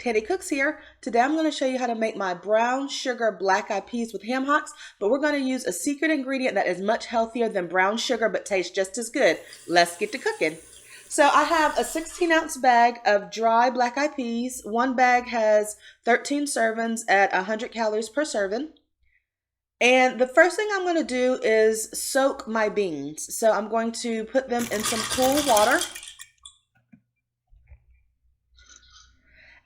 Tanny Cooks here. Today I'm going to show you how to make my brown sugar black eyed peas with ham hocks, but we're going to use a secret ingredient that is much healthier than brown sugar but tastes just as good. Let's get to cooking. So I have a 16-ounce bag of dry black eyed peas. One bag has 13 servings at 100 calories per serving. And the first thing I'm going to do is soak my beans. So I'm going to put them in some cool water.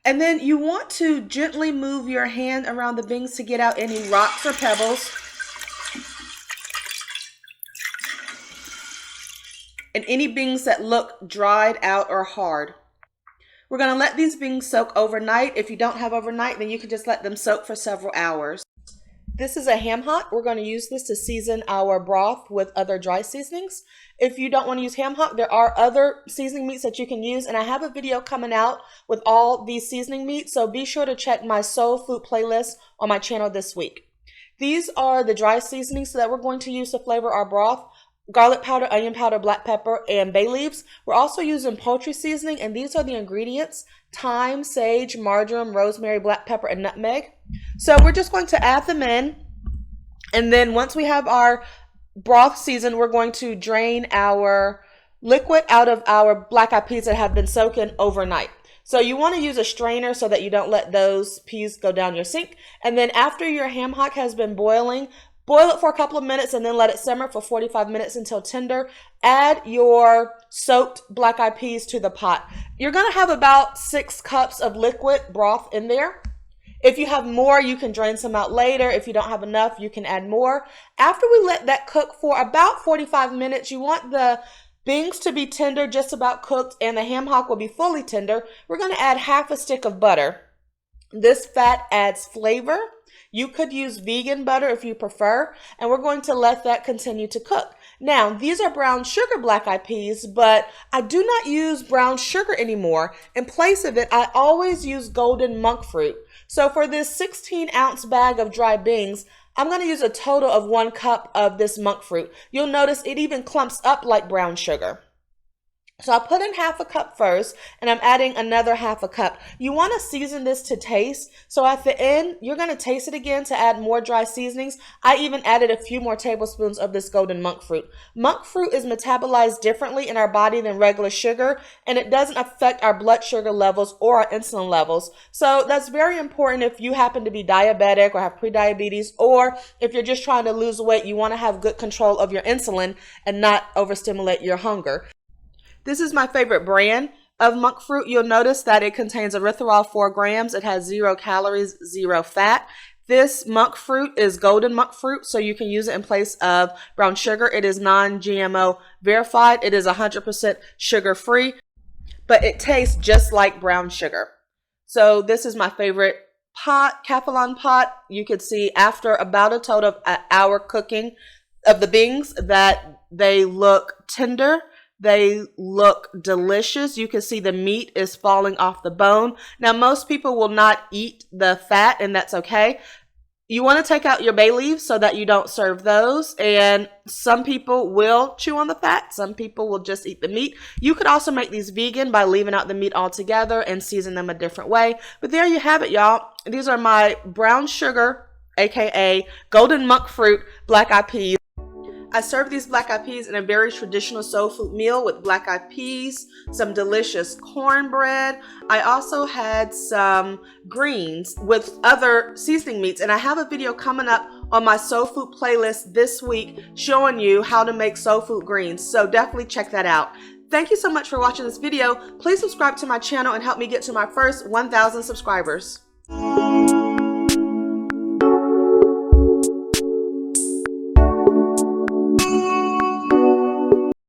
And then you want to gently move your hand around the beans to get out any rocks or pebbles. And any beans that look dried out or hard. We're going to let these beans soak overnight. If you don't have overnight, then you can just let them soak for several hours. This is a ham hock. We're going to use this to season our broth with other dry seasonings. If you don't want to use ham hock, there are other seasoning meats that you can use, and I have a video coming out with all these seasoning meats, so be sure to check my soul food playlist on my channel this week. These are the dry seasonings that we're going to use to flavor our broth: garlic powder, onion powder, black pepper, and bay leaves. We're also using poultry seasoning, and these are the ingredients: thyme, sage, marjoram, rosemary, black pepper, and nutmeg. So we're just going to add them in, and then once we have our broth seasoned, we're going to drain our liquid out of our black eyed peas that have been soaking overnight. So you want to use a strainer so that you don't let those peas go down your sink. And then after your ham hock has been boiling, boil it for a couple of minutes and then let it simmer for 45 minutes until tender. Add your soaked black eyed peas to the pot. You're going to have about 6 cups of liquid broth in there. If you have more, you can drain some out later. If you don't have enough, you can add more. After we let that cook for about 45 minutes, you want the beans to be tender, just about cooked, and the ham hock will be fully tender. We're going to add half a stick of butter. This fat adds flavor. You could use vegan butter if you prefer, and we're going to let that continue to cook. Now, these are brown sugar black eyed peas, but I do not use brown sugar anymore. In place of it, I always use golden monk fruit. So for this 16-ounce bag of dry beans, I'm going to use a total of 1 cup of this monk fruit. You'll notice it even clumps up like brown sugar. So I'll put in half a cup first, and I'm adding another half a cup. You want to season this to taste. So at the end, you're going to taste it again to add more dry seasonings. I even added a few more tablespoons of this golden monk fruit. Monk fruit is metabolized differently in our body than regular sugar, and it doesn't affect our blood sugar levels or our insulin levels. So that's very important if you happen to be diabetic or have prediabetes, or if you're just trying to lose weight. You want to have good control of your insulin and not overstimulate your hunger. This is my favorite brand of monk fruit. You'll notice that it contains erythritol 4 grams. It has 0 calories, 0 fat. This monk fruit is golden monk fruit, so you can use it in place of brown sugar. It is non-GMO verified. It is 100% sugar-free, but it tastes just like brown sugar. So this is my favorite pot, Calphalon pot. You could see after about a total of an hour cooking of the beans that they look tender. They look delicious. You can see the meat is falling off the bone. Now, most people will not eat the fat, and that's okay. You want to take out your bay leaves so that you don't serve those. And some people will chew on the fat. Some people will just eat the meat. You could also make these vegan by leaving out the meat altogether and season them a different way. But there you have it, y'all. These are my brown sugar, aka golden monk fruit, black eyed peas. I serve these black eyed peas in a very traditional soul food meal with black eyed peas, some delicious cornbread. I also had some greens with other seasoning meats, and I have a video coming up on my soul food playlist this week showing you how to make soul food greens, so definitely check that out. Thank you so much for watching this video. Please subscribe to my channel and help me get to my first 1,000 subscribers.